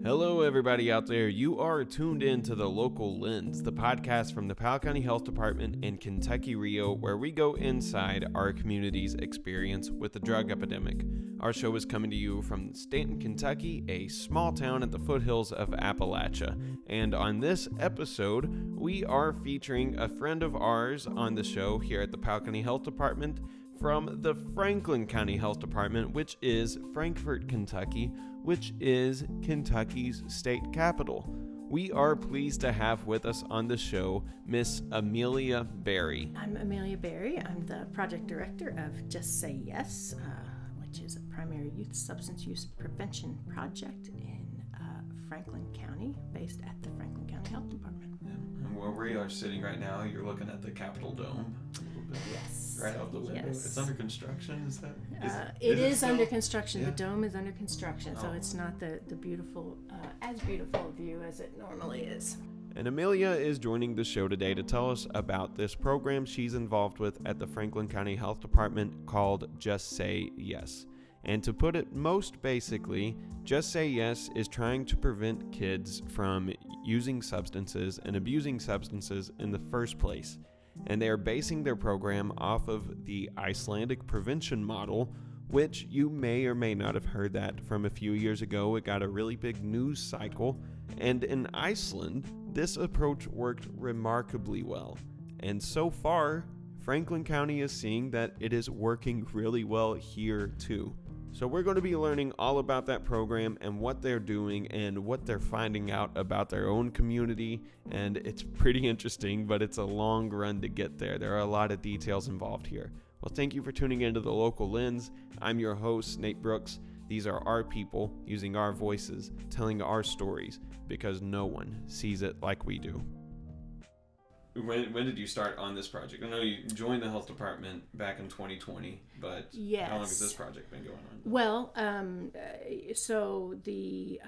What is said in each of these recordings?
Hello, everybody out there. You are tuned in to The Local Lens, the podcast from the Powell County Health Department in Kentucky, Rio, where we go inside our community's experience with the drug epidemic. Our show is coming to you from Stanton, Kentucky, a small town at the foothills of Appalachia. And on this episode, we are featuring a friend of ours on the show here at the Powell County Health Department from the Franklin County Health Department, which is Frankfort, Kentucky, which is Kentucky's state capital. We are pleased to have with us on the show Miss Amelia Berry. I'm Amelia Berry. I'm the project director of Just Say Yes, which is a primary youth substance use prevention project in Franklin County, based at the Franklin County Health Department. Yeah. And where we are sitting right now, you're looking at the Capitol Dome. Yes. Right out the window. Yes. It's under construction, is that? It is under still? construction. Yeah. The dome is under construction, so Oh. it's not the beautiful, as beautiful a view as it normally is. And Amelia is joining the show today to tell us about this program she's involved with at the Franklin County Health Department called Just Say Yes. And to put it most basically, Just Say Yes is trying to prevent kids from using substances and abusing substances in the first place. And they are basing their program off of the Icelandic Prevention Model, which you may or may not have heard that from a few years ago. It got a really big news cycle. And in Iceland, this approach worked remarkably well. And so far, Franklin County is seeing that it is working really well here too. So we're going to be learning all about that program and what they're doing and what they're finding out about their own community. And it's pretty interesting, but it's a long run to get there. There are a lot of details involved here. Well, thank you for tuning into The Local Lens. I'm your host, Nate Brooks. These are our people using our voices, telling our stories, because no one sees it like we do. When did you start on this project? I know you joined the health department back in 2020, but Yes. How long has this project been going on? Well, so the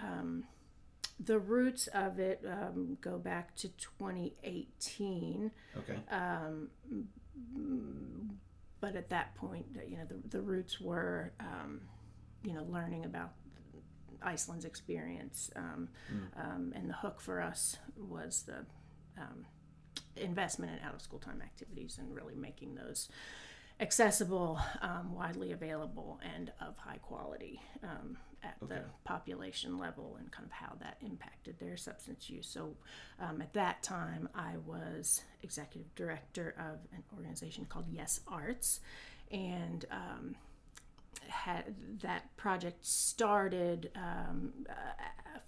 roots of it go back to 2018. Okay. But at that point, the roots were, learning about Iceland's experience, and the hook for us was the investment in out-of-school time activities and really making those accessible, widely available, and of high quality at the population level, and kind of how that impacted their substance use. So at that time, I was executive director of an organization called Yes Arts, and had that project started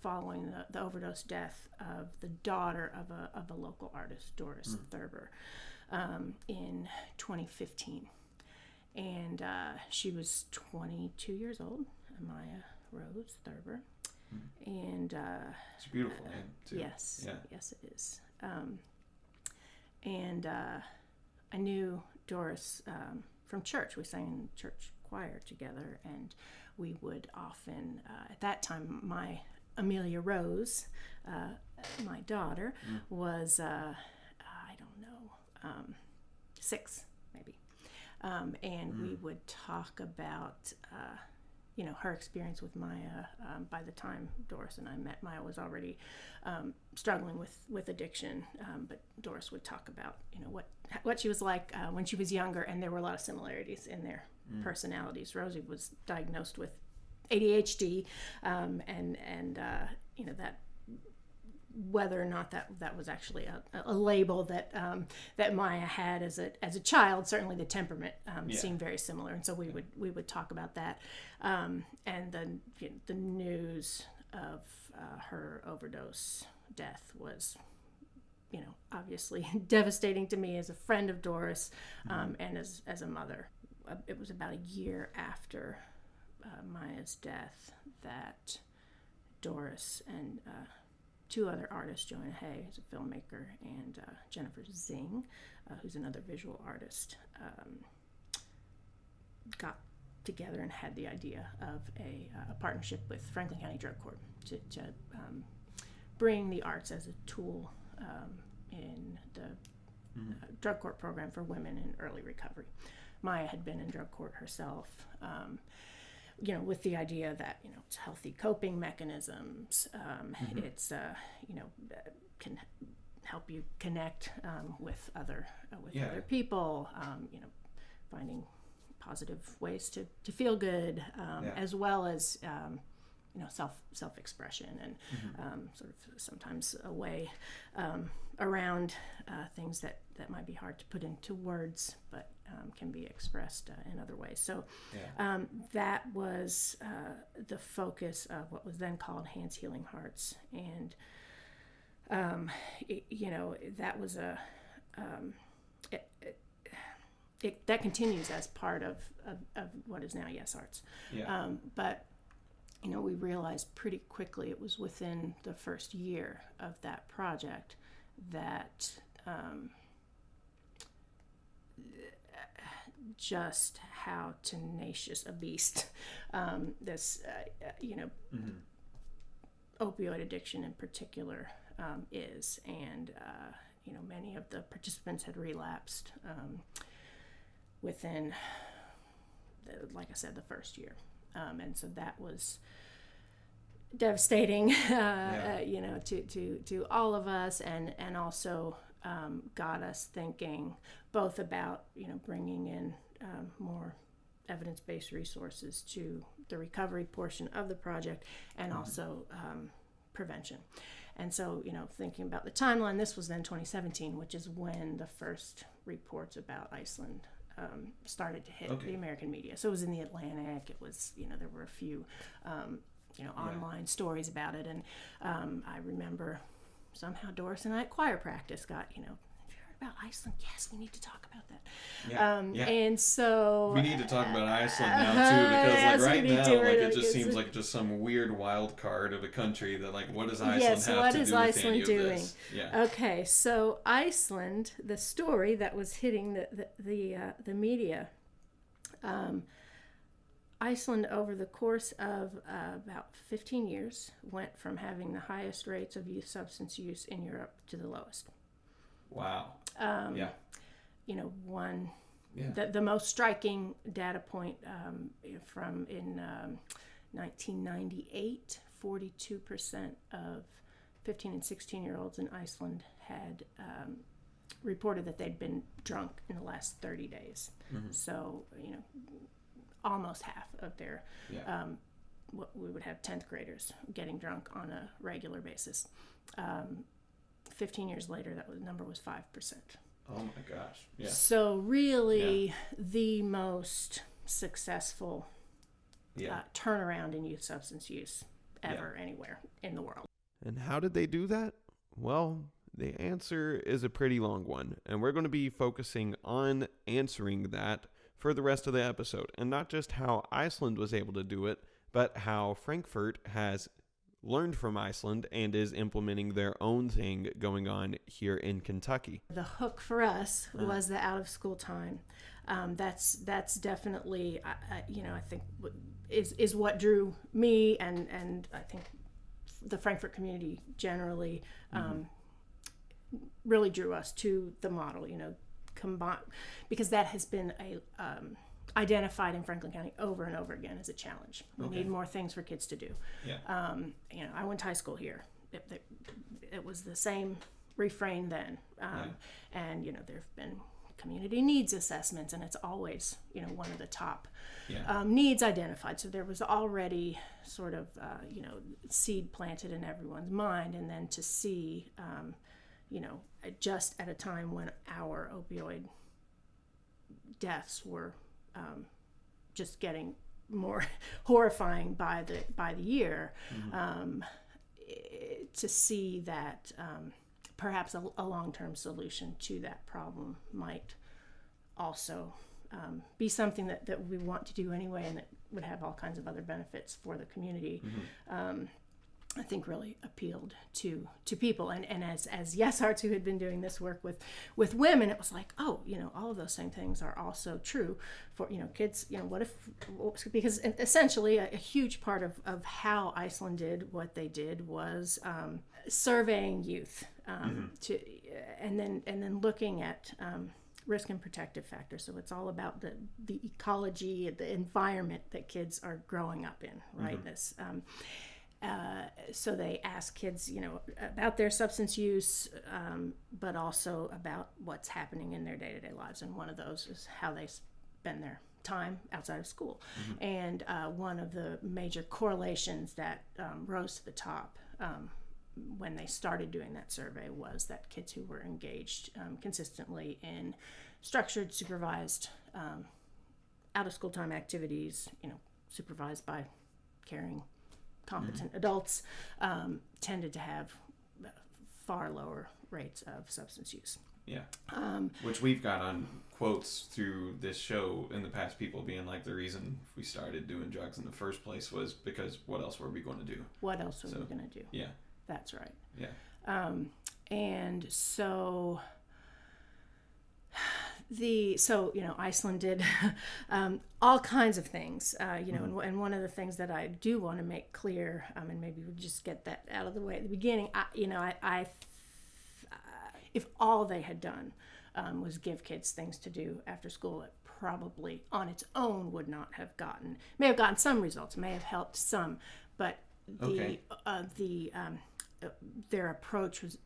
following the overdose death of the daughter of a local artist, Doris Thurber, in 2015. And she was 22 years old, Amaya Rose Thurber. And it's a beautiful name, too. Yes, yeah. Yes it is. And I knew Doris from church. We sang in church choir together, and we would often, at that time, my Amelia Rose, my daughter, was, 6, maybe. And we would talk about, her experience with Maya. By the time Doris and I met, Maya was already struggling with addiction, but Doris would talk about, what she was like when she was younger, and there were a lot of similarities in their personalities. Rosie was diagnosed with ADHD, and that whether or not that was actually a label that Maya had as a child, certainly the temperament seemed very similar, and so we would talk about that, and then the news of her overdose death was, obviously devastating to me as a friend of Doris, and as a mother. It was about a year after Maya's death that Doris and two other artists, Joanna Hay, who's a filmmaker, and Jennifer Zing, who's another visual artist, got together and had the idea of a partnership with Franklin County Drug Court to bring the arts as a tool in the drug court program for women in early recovery. Maya had been in drug court herself, with the idea that, it's healthy coping mechanisms. It's, can help you connect with other people, finding positive ways to feel good, as well as self-expression and sort of sometimes a way around things that might be hard to put into words, but can be expressed in other ways. So that was the focus of what was then called Hands Healing Hearts, and that was that continues as part of what is now Yes Arts. But we realized pretty quickly, it was within the first year of that project, that just how tenacious a beast this opioid addiction in particular is, and many of the participants had relapsed within like I said, the first year, and so that was devastating to all of us, and also got us thinking both about bringing in more evidence-based resources to the recovery portion of the project, and also prevention. And so, thinking about the timeline, this was then 2017, which is when the first reports about Iceland started to hit the American media. So it was in the Atlantic. It was, there were a few, online stories about it. And I remember somehow Doris and I at choir practice got, have you heard about Iceland? Yes, we need to talk about that. And so we need to talk about Iceland now too, because right now, it just seems like just some weird wild card of a country that what does Iceland have to do with any of this? Okay, so Iceland, the story that was hitting the media, Iceland over the course of about 15 years went from having the highest rates of youth substance use in Europe to the lowest. Wow. The most striking data point from in 1998, 42% of 15 and 16-year-olds in Iceland had reported that they'd been drunk in the last 30 days. So, almost half of their, what we would have 10th graders getting drunk on a regular basis. 15 years later, that number was 5%. Oh my gosh. Yeah. So really the most successful turnaround in youth substance use ever anywhere in the world. And how did they do that? Well, the answer is a pretty long one, and we're going to be focusing on answering that for the rest of the episode, and not just how Iceland was able to do it, but how Frankfurt has learned from Iceland and is implementing their own thing going on here in Kentucky. The hook for us was the out of school time. That's definitely I think is what drew me and I think the Frankfurt community generally really drew us to the model. Combine, because that has been identified in Franklin County over and over again as a challenge. We need more things for kids to do. I went to high school here. It was the same refrain then, and there have been community needs assessments, and it's always one of the top needs identified. So there was already sort of seed planted in everyone's mind, and then to see just at a time when our opioid deaths were just getting more horrifying by the year, to see that perhaps a long-term solution to that problem might also be something that we want to do anyway, and that would have all kinds of other benefits for the community. I think really appealed to people, and as Yes Arts, who had been doing this work with women, it was like, all of those same things are also true for kids. What if, because essentially a huge part of how Iceland did what they did was surveying youth, and then looking at risk and protective factors. So it's all about the ecology, the environment that kids are growing up in, right? This so they ask kids, about their substance use, but also about what's happening in their day-to-day lives. And one of those is how they spend their time outside of school. And one of the major correlations that rose to the top when they started doing that survey was that kids who were engaged consistently in structured, supervised, out-of-school time activities, supervised by caring, competent adults, tended to have far lower rates of substance use. Yeah. Which we've got on quotes through this show in the past, people being like, the reason we started doing drugs in the first place was because what else were we going to do? What else were we going to do? Yeah. That's right. Yeah. And so Iceland did all kinds of things, and one of the things that I do want to make clear, and maybe we'll just get that out of the way at the beginning, if all they had done was give kids things to do after school, it probably on its own may have gotten some results, may have helped some, but their approach was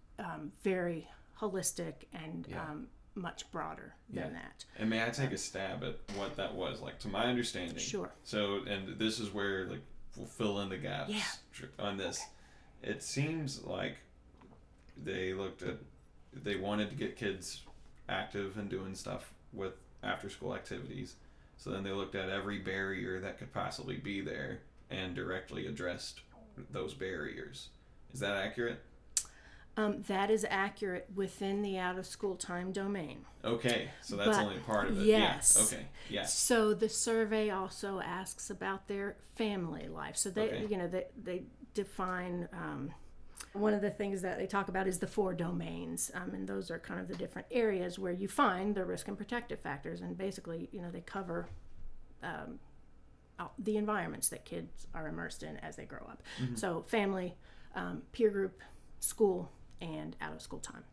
very holistic and much broader than that. And may I take a stab at what that was? Like, to my understanding. Sure. So, and this is where, like, we'll fill in the gaps on this. Okay. It seems like they wanted to get kids active and doing stuff with after-school activities. So then they looked at every barrier that could possibly be there and directly addressed those barriers. Is that accurate? That is accurate within the out-of-school time domain. Okay, so that's only part of it. Yes. Yeah. Okay. Yeah. So the survey also asks about their family life. So they, they define. One of the things that they talk about is the 4 domains, and those are kind of the different areas where you find the risk and protective factors. And basically, they cover the environments that kids are immersed in as they grow up. Mm-hmm. So family, peer group, school, and out-of-school time.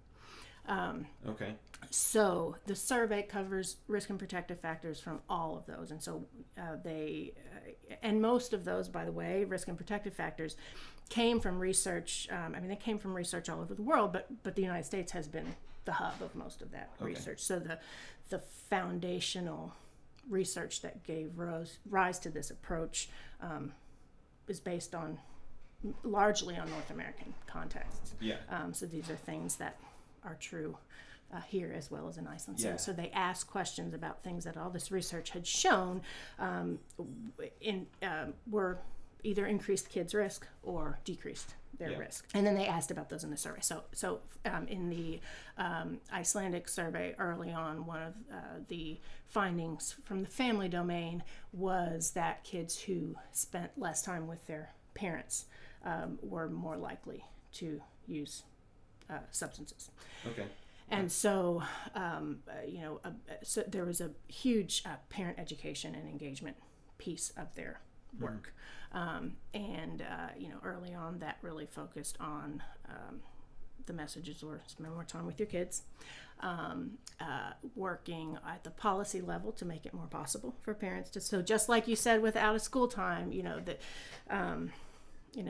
Okay. So the survey covers risk and protective factors from all of those. And so and most of those, by the way, risk and protective factors came from research. They came from research all over the world, but the United States has been the hub of most of that research. So the foundational research that gave rise to this approach is based largely on North American contexts. Yeah. So these are things that are true here as well as in Iceland. Yeah. So they asked questions about things that all this research had shown were either increased kids' risk or decreased their risk. And then they asked about those in the survey. So in the Icelandic survey early on, one of the findings from the family domain was that kids who spent less time with their parents were more likely to use substances. Okay. And so, so there was a huge parent education and engagement piece of their work. Early on, that really focused on the messages were spend more time with your kids, working at the policy level to make it more possible for parents to. So just like you said with out of school time,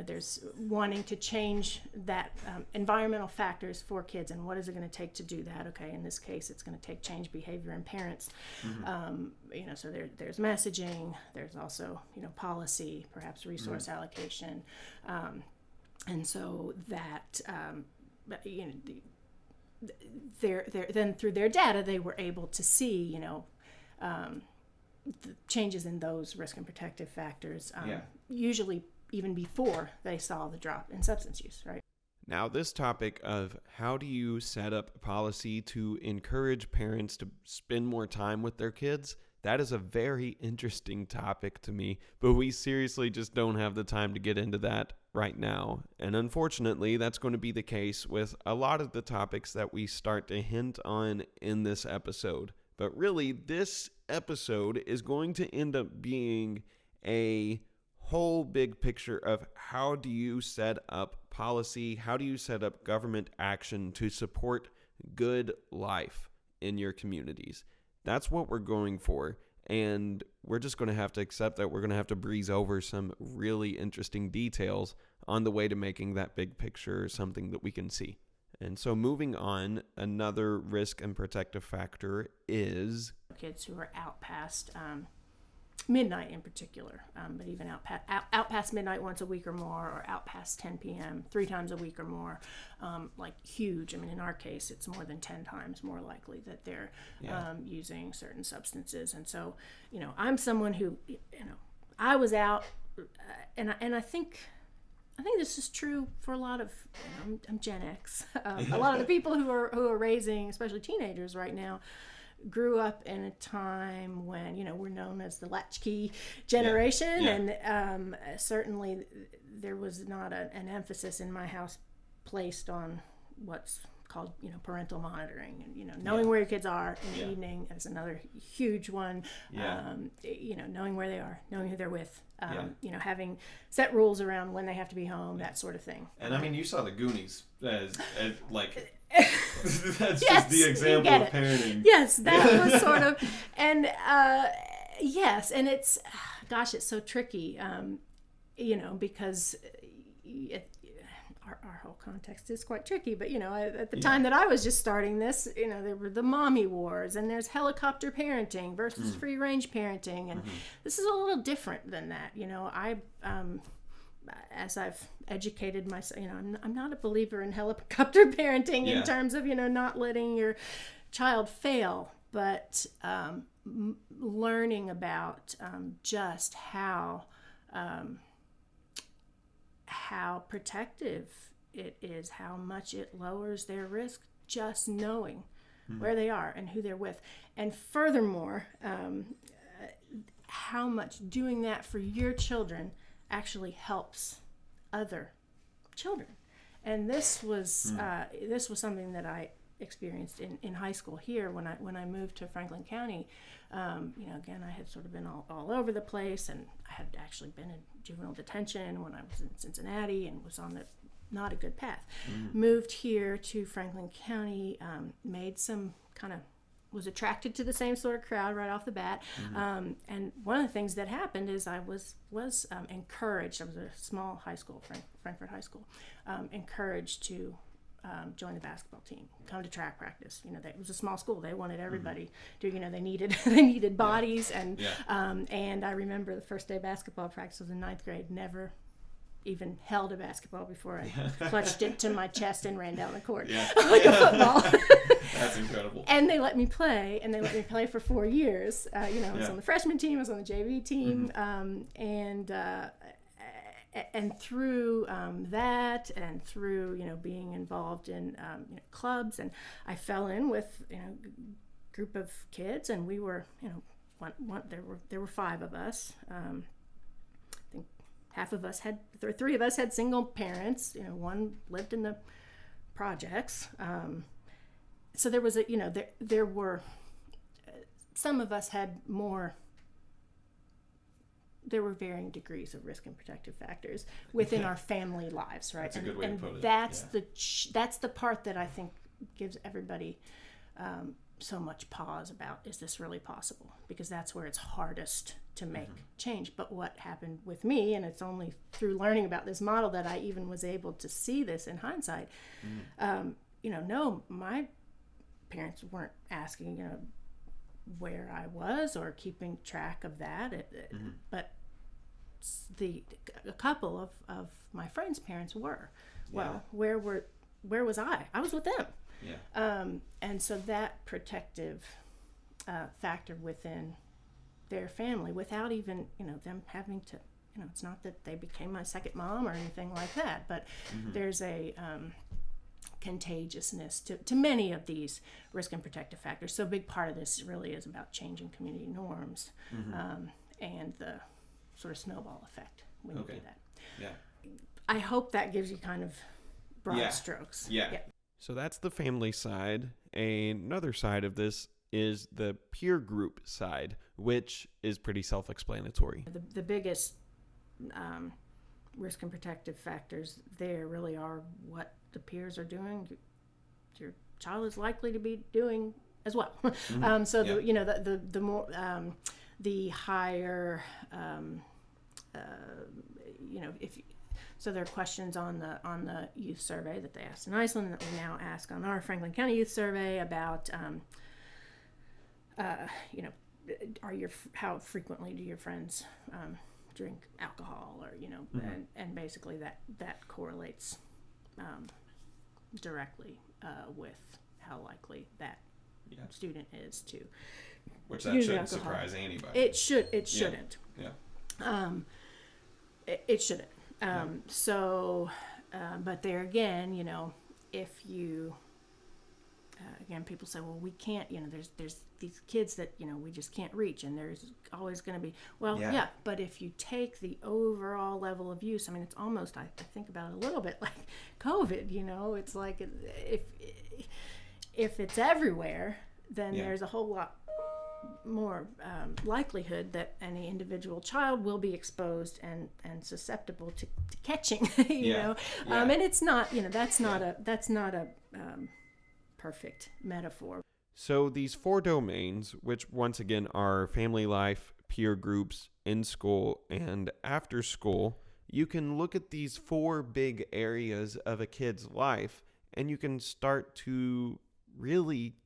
there's wanting to change that environmental factors for kids, and what is it going to take to do that? Okay, in this case, it's going to take change behavior in parents. Mm-hmm. So there's messaging. There's also policy, perhaps resource allocation, and so that then through their data, they were able to see the changes in those risk and protective factors. Usually even before they saw the drop in substance use, right? Now, this topic of how do you set up a policy to encourage parents to spend more time with their kids, that is a very interesting topic to me, but we seriously just don't have the time to get into that right now. And unfortunately, that's going to be the case with a lot of the topics that we start to hint on in this episode. But really, this episode is going to end up being a whole big picture of how do you set up policy, how do you set up government action to support good life in your communities. That's what we're going for. And we're just going to have to accept that we're going to have to breeze over some really interesting details on the way to making that big picture something that we can see. And so moving on, another risk and protective factor is kids who are out past midnight in particular, but even out past midnight once a week or more, or out past 10 p.m. 3 times a week or more, like huge. I mean, in our case, it's more than 10 times more likely that they're using certain substances. And so, I'm someone who, I was out, and I think this is true for a lot of, I'm Gen X. A lot of the people who are raising, especially teenagers right now, grew up in a time when, we're known as the latchkey generation. And certainly there was not an emphasis in my house placed on what's called, parental monitoring, and, knowing where your kids are in the evening is another huge one. Knowing where they are, knowing who they're with, having set rules around when they have to be home, that sort of thing. And I mean, you saw the Goonies as like, that's just the example of parenting. Yes, that was sort of, and yes, and it's, gosh, it's so tricky, because our whole context is quite tricky, but at the time that I was just starting this, there were the mommy wars, and there's helicopter parenting versus free range parenting, and this is a little different than that. I as I've educated myself, I'm not a believer in helicopter parenting in terms of not letting your child fail, but learning about just how protective it is, how much it lowers their risk, just knowing where they are and who they're with. And furthermore, how much doing that for your children actually helps other children. And this was something that I experienced in high school here when I moved to Franklin County. Again, I had sort of been all over the place, and I had actually been in juvenile detention when I was in Cincinnati and was on not a good path. Moved here to Franklin County, made some was attracted to the same sort of crowd right off the bat. And one of the things that happened is I was encouraged. I was at a small high school, Frankfurt High School, encouraged to join the basketball team, come to track practice. It was a small school. They wanted everybody to, they needed bodies. And I remember the first day of basketball practice was in 9th grade, never even held a basketball before I clutched it to my chest and ran down the court like a football. That's incredible. And they let me play, for 4 years. I was on the freshman team, I was on the JV team, and through that, and through being involved in clubs, and I fell in with a group of kids, and we were there were 5 of us. I think half of us had, 3 of us had single parents. One lived in the projects. So there was there were some of us had more. There were varying degrees of risk and protective factors within our family lives, right? That's a good way to put it. That's the part that I think gives everybody so much pause about, is this really possible? Because that's where it's hardest to make change. But what happened with me, and it's only through learning about this model that I even was able to see this in hindsight, no, my parents weren't asking, where I was or keeping track of that. But a couple of my friends' parents were. Well, where was I? I was with them. And so that protective factor within their family, without even them having to, it's not that they became my second mom or anything like that, but there's a contagiousness to many of these risk and protective factors. So a big part of this really is about changing community norms and the sort of snowball effect when you do that. I hope that gives you kind of broad strokes. So that's the family side. Another side of this is the peer group side, which is pretty self-explanatory. The biggest risk and protective factors there really are what the peers are doing. Your child is likely to be doing as well. So the more the higher if so there are questions on the youth survey that they asked in Iceland that we now ask on our Franklin County Youth Survey about how frequently do your friends drink alcohol, or and basically that correlates directly with how likely that student is to which that shouldn't alcohol. Surprise anybody. It shouldn't. It shouldn't. So, but there again, if you, again, people say, well, we can't, there's these kids that, we just can't reach, and there's always going to be, but if you take the overall level of use, I mean, it's almost, I think about it a little bit like COVID, it's like if it's everywhere, then there's a whole lot more likelihood that any individual child will be exposed and susceptible to catching, and it's not, that's not a perfect metaphor. So these 4 domains, which once again are family life, peer groups, in school, and after school, you can look at these 4 big areas of a kid's life, and you can start to really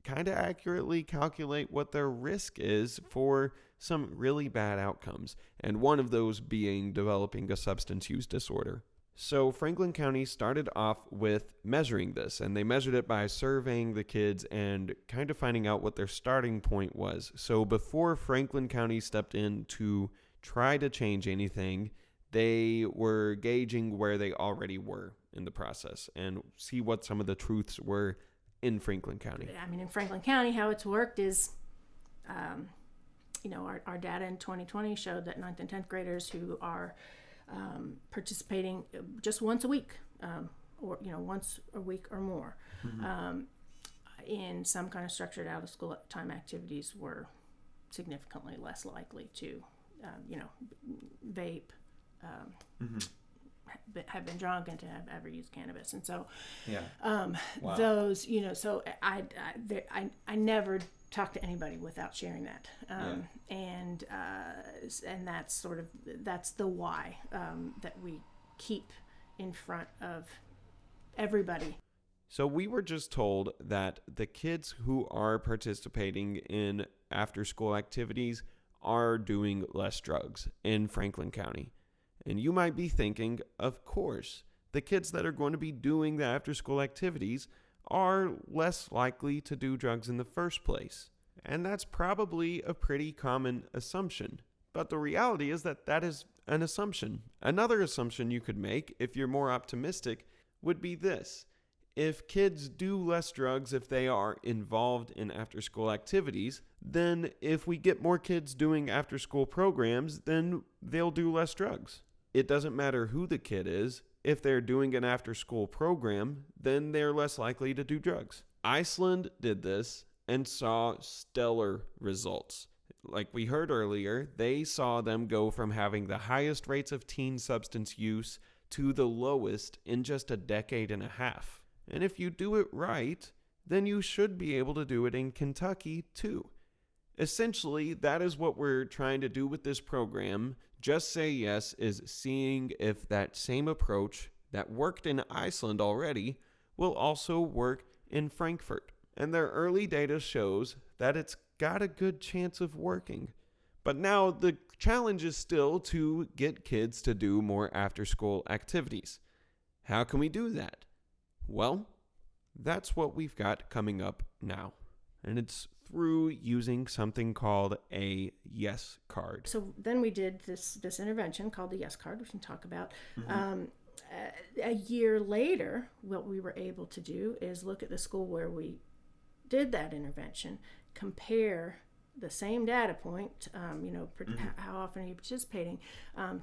kind of accurately calculate what their risk is for some really bad outcomes, and one of those being developing a substance use disorder. So Franklin County started off with measuring this, and they measured it by surveying the kids and kind of finding out what their starting point was. So before Franklin County stepped in to try to change anything, they were gauging where they already were in the process and see what some of the truths were in Franklin County. I mean, in Franklin County, how it's worked is, our data in 2020 showed that 9th and 10th graders who are participating just once a week, or once a week or more, in some kind of structured out of school time activities were significantly less likely to, vape, have been drunk, and to have ever used cannabis. And so those, so I never talk to anybody without sharing that, and that's sort of, that's the why that we keep in front of everybody. So we were just told that the kids who are participating in after school activities are doing less drugs in Franklin County. And you might be thinking, of course, the kids that are going to be doing the after-school activities are less likely to do drugs in the first place. And that's probably a pretty common assumption. But the reality is that that is an assumption. Another assumption you could make, if you're more optimistic, would be this. If kids do less drugs if they are involved in after-school activities, then if we get more kids doing after-school programs, then they'll do less drugs. It doesn't matter who the kid is. If they're doing an after-school program, then they're less likely to do drugs. Iceland did this and saw stellar results. Like we heard earlier, they saw them go from having the highest rates of teen substance use to the lowest in just a decade and a half. And if you do it right, then you should be able to do it in Kentucky too. Essentially, that is what we're trying to do with this program. Just Say Yes is seeing if that same approach that worked in Iceland already will also work in Frankfurt. And their early data shows that it's got a good chance of working. But now the challenge is still to get kids to do more after-school activities. How can we do that? Well, that's what we've got coming up now. And it's through using something called a Yes card. So then we did this intervention called the Yes card, which we can talk about. A year later, what we were able to do is look at the school where we did that intervention, compare the same data point, how often are you participating,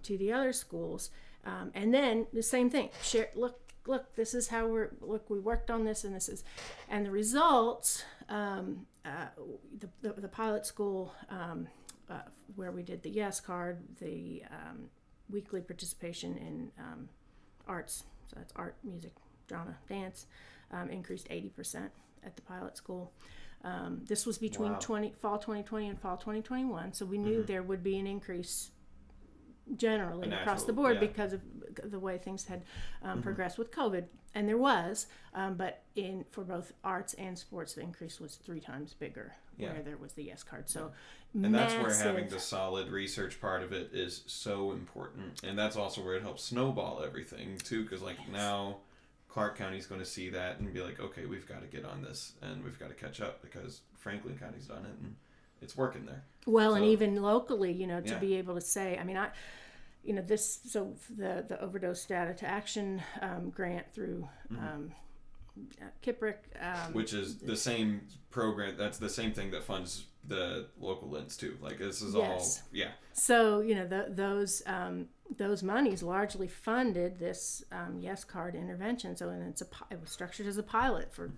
to the other schools, and then the same thing, share, look, this is how we worked on this, and the results, the pilot school, where we did the Yes card, the weekly participation in arts, so that's art, music, drama, dance, increased 80% at the pilot school. This was between fall 2020 and fall 2021, so we knew there would be an increase generally across the board because of the way things had progressed with COVID, and there was, but for both arts and sports, the increase was 3 times bigger where there was the Yes card. So, and that's where having the solid research part of it is so important, and that's also where it helps snowball everything too, because now Clark County's going to see that and be like, okay, we've got to get on this and we've got to catch up because Franklin County's done it and it's working there. Well, and even locally, to be able to say, I mean, the Overdose Data to Action grant through Kiprick. Which is the same program, that's the same thing that funds the local LINs too. Like this is all, So, those monies largely funded this Yes card intervention. So, and it was structured as a pilot for,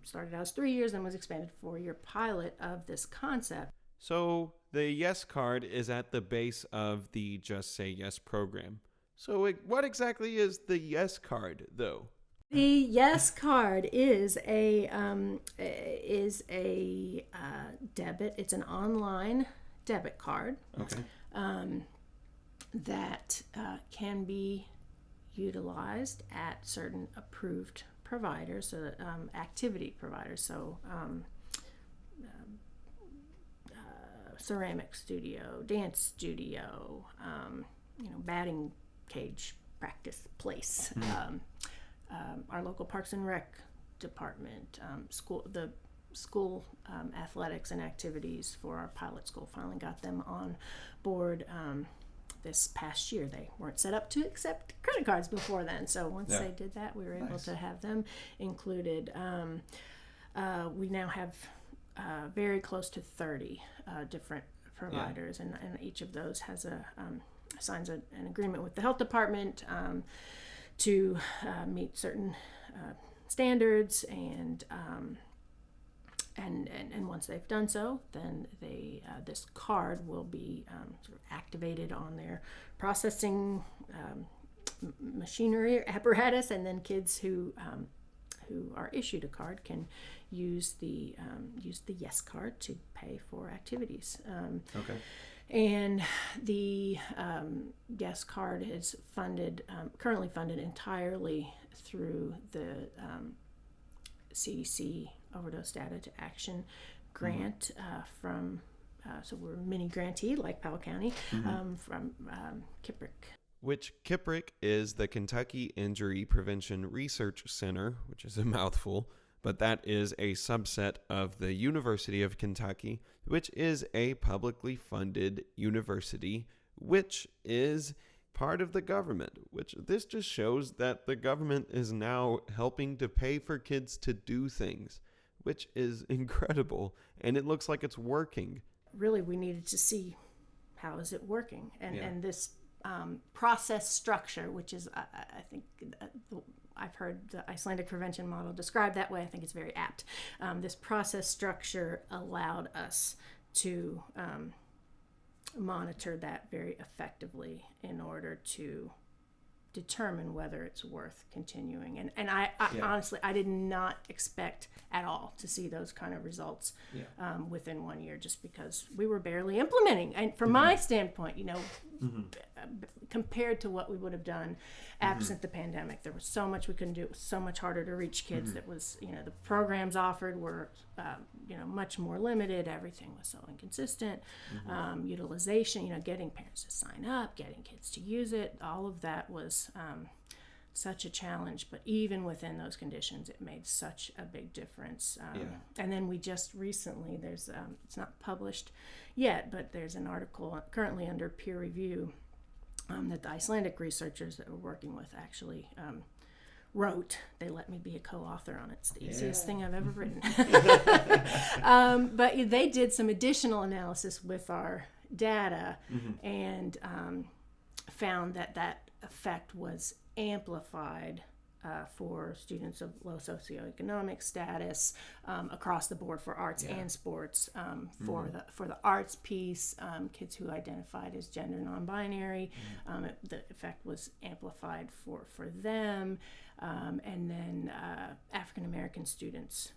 started out as 3 years and was expanded to 4-year pilot of this concept. So the Yes card is at the base of the Just Say Yes program. So what exactly is the Yes card, though? The Yes card is a debit. It's an online debit card. Okay. That can be utilized at certain approved providers, so activity providers. So. Ceramic studio, dance studio, batting cage practice place, our local Parks and Rec department, the school athletics and activities for our pilot school. Finally got them on board this past year. They weren't set up to accept credit cards before then, so once they did that, we were able to have them included. We now have very close to 30 different providers, and each of those has signs an agreement with the health department to meet certain standards, and once they've done so, then this card will be sort of activated on their processing machinery apparatus, and then kids who are issued a card can use the Yes card to pay for activities. And the Yes card is currently funded entirely through the CDC Overdose Data to Action grant from. So we're a mini grantee like Powell County from Kiprick. Which Kiprick is the Kentucky Injury Prevention Research Center, which is a mouthful, but that is a subset of the University of Kentucky, which is a publicly funded university, which is part of the government, which this just shows that the government is now helping to pay for kids to do things, which is incredible, and it looks like it's working. Really, we needed to see how is it working, and this process structure, which is, I think, I've heard the Icelandic Prevention Model described that way. I think it's very apt. This process structure allowed us to monitor that very effectively in order to determine whether it's worth continuing. And I honestly, I did not expect at all to see those kind of results within 1 year, just because we were barely implementing. And from my standpoint, compared to what we would have done absent the pandemic, there was so much we couldn't do. It was so much harder to reach kids. That was, the programs offered were, much more limited. Everything was so inconsistent. Utilization, getting parents to sign up, getting kids to use it, all of that was such a challenge. But even within those conditions, it made such a big difference. And then we just recently, there's it's not published yet, but there's an article currently under peer review that the Icelandic researchers that we're working with actually wrote. They let me be a co-author on it. It's the easiest thing I've ever written. But they did some additional analysis with our data and found that effect was amplified for students of low socioeconomic status across the board for arts and sports. For the arts piece, kids who identified as gender non-binary, the effect was amplified for them, and then African American students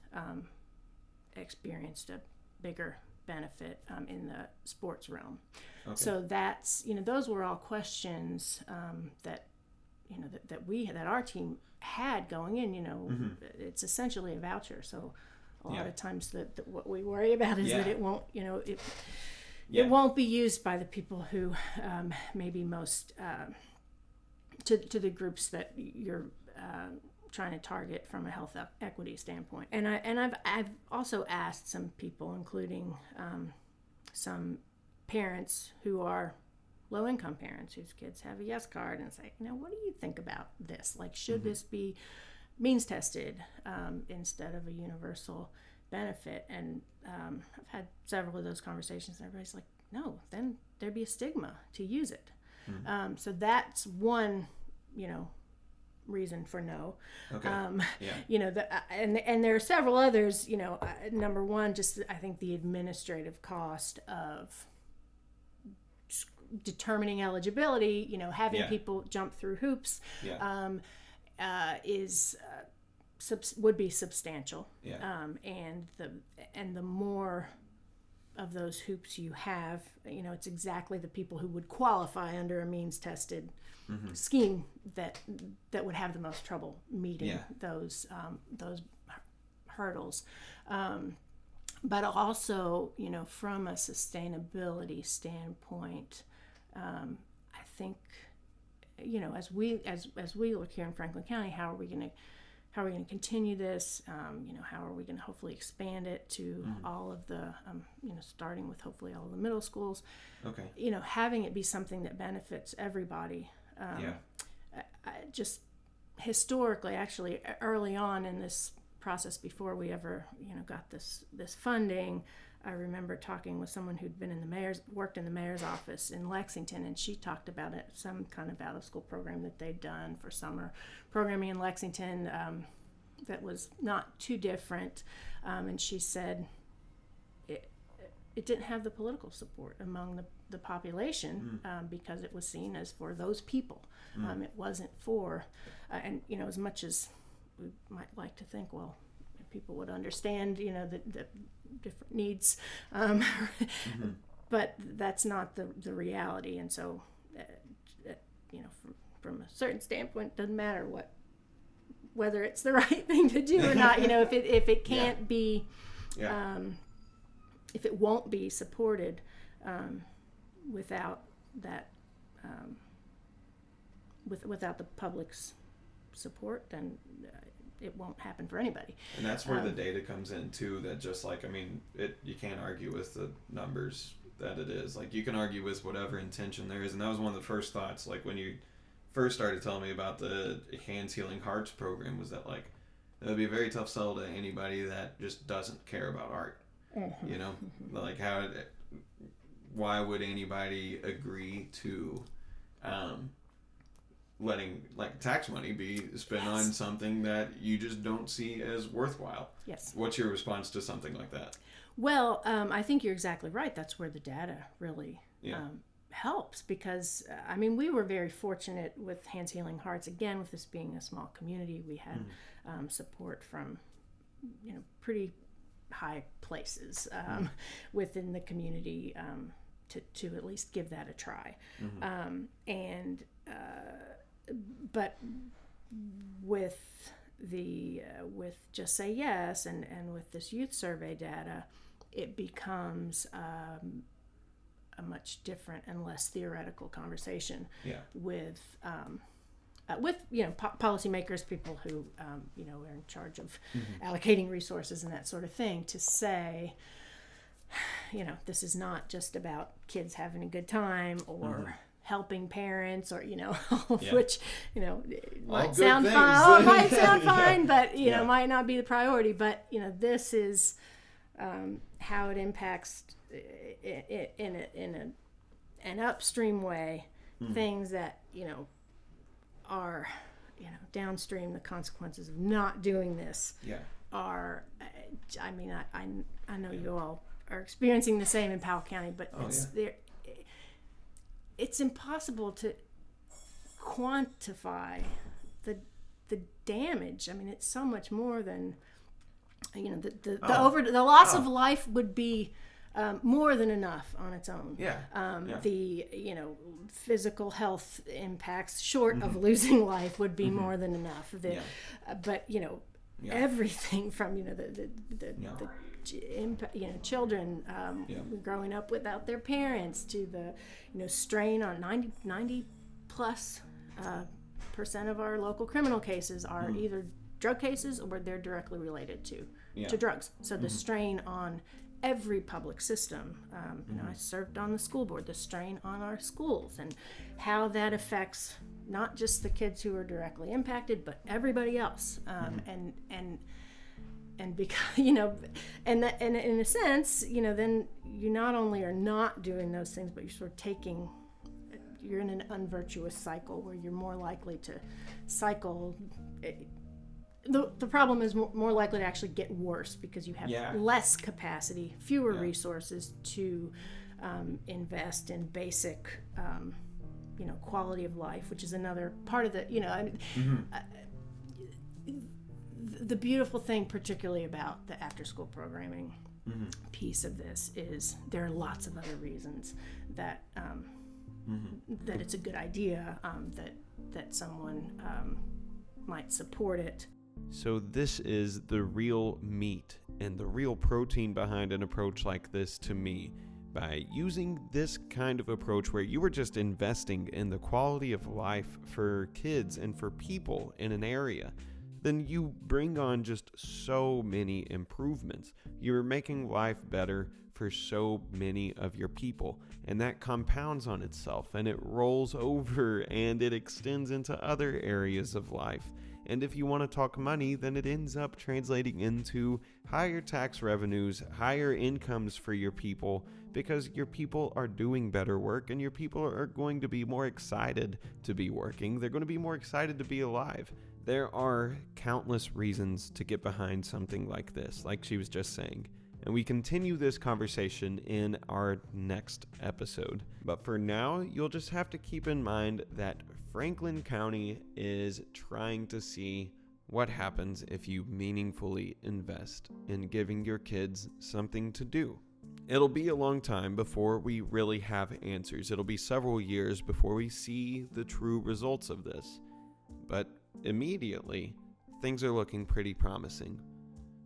experienced a bigger benefit in the sports realm. Okay. So that's, those were all questions that that our team had going in. It's essentially a voucher. So a lot of times what we worry about is that it won't, it won't be used by the people who maybe most to the groups that you're trying to target from a health equity standpoint. And I've also asked some people, including some parents who are low-income parents whose kids have a yes card, and say, what do you think about this? Like, should this be means tested instead of a universal benefit? And I've had several of those conversations, and everybody's like, no, then there'd be a stigma to use it. So that's one, reason for no. Okay. And there are several others. Number one, just I think the administrative cost of determining eligibility, having people jump through hoops, would be substantial. And the more of those hoops you have, it's exactly the people who would qualify under a means tested scheme that would have the most trouble meeting those hurdles. But also, from a sustainability standpoint, I think, as we look here in Franklin County, how are we going to continue this? How are we going to hopefully expand it to all of the, starting with hopefully all of the middle schools? Okay. Having it be something that benefits everybody. Just historically, actually, early on in this process, before we ever, got this funding, I remember talking with someone who'd been worked in the mayor's office in Lexington, and she talked about it, some kind of out-of-school program that they'd done for summer programming in Lexington that was not too different, and she said it didn't have the political support among the population because it was seen as for those people. It wasn't for, and as much as we might like to think, well, people would understand, the different needs, but that's not the reality. And so, from a certain standpoint, it doesn't matter whether it's the right thing to do or not. If it can't be, if it won't be supported without that, without the public's support, then it won't happen for anybody. And that's where the data comes in too, that just like, you can't argue with the numbers that it is. Like, you can argue with whatever intention there is. And that was one of the first thoughts, like when you first started telling me about the Hands Healing Hearts program, was that like, it would be a very tough sell to anybody that just doesn't care about art. Like why would anybody agree to letting like tax money be spent on something that you just don't see as worthwhile? Yes. What's your response to something like that? Well, I think you're exactly right. That's where the data really helps, because we were very fortunate with Hands Healing Hearts. Again, with this being a small community, we had support from pretty high places within the community to at least give that a try. But with Just Say Yes and with this youth survey data, it becomes a much different and less theoretical conversation with policymakers, people who are in charge of allocating resources and that sort of thing, to say, this is not just about kids having a good time or helping parents, or which might sound fine. Might sound fine, but might not be the priority. But this is how it impacts in an upstream way things that are downstream. The consequences of not doing this are. I know you all are experiencing the same in Powell County, but it's impossible to quantify the damage. It's so much more than the loss of life would be more than enough on its own. The physical health impacts short of losing life would be more than enough. But everything from the children growing up without their parents to the strain on 90 plus percent of our local criminal cases are either drug cases or they're directly related to drugs. So the strain on every public system, I served on the school board, the strain on our schools and how that affects not just the kids who are directly impacted, but everybody else. And because, and in a sense, then you not only are not doing those things, but you're sort of you're in an unvirtuous cycle where you're more likely to cycle. The problem is more likely to actually get worse because you have less capacity, fewer resources to invest in basic, quality of life, which is another part of the, the beautiful thing, particularly about the after-school programming piece of this, is there are lots of other reasons that that it's a good idea, that someone might support it. So this is the real meat and the real protein behind an approach like this to me. By using this kind of approach where you are just investing in the quality of life for kids and for people in an area, then you bring on just so many improvements. You're making life better for so many of your people, and that compounds on itself and it rolls over and it extends into other areas of life. And if you want to talk money, then it ends up translating into higher tax revenues, higher incomes for your people, because your people are doing better work and your people are going to be more excited to be working. They're going to be more excited to be alive. There are countless reasons to get behind something like this, like she was just saying. And we continue this conversation in our next episode. But for now, you'll just have to keep in mind that Franklin County is trying to see what happens if you meaningfully invest in giving your kids something to do. It'll be a long time before we really have answers. It'll be several years before we see the true results of this. But immediately, things are looking pretty promising.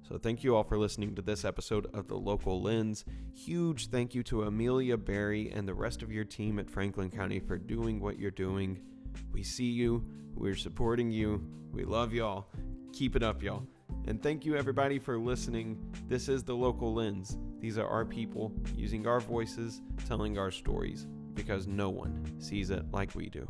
So thank you all for listening to this episode of The Local Lens. Huge thank you to Amelia Berry and the rest of your team at Franklin County for doing what you're doing. We see you. We're supporting you. We love y'all. Keep it up, y'all. And thank you everybody for listening. This is The Local Lens. These are our people using our voices, telling our stories, because no one sees it like we do.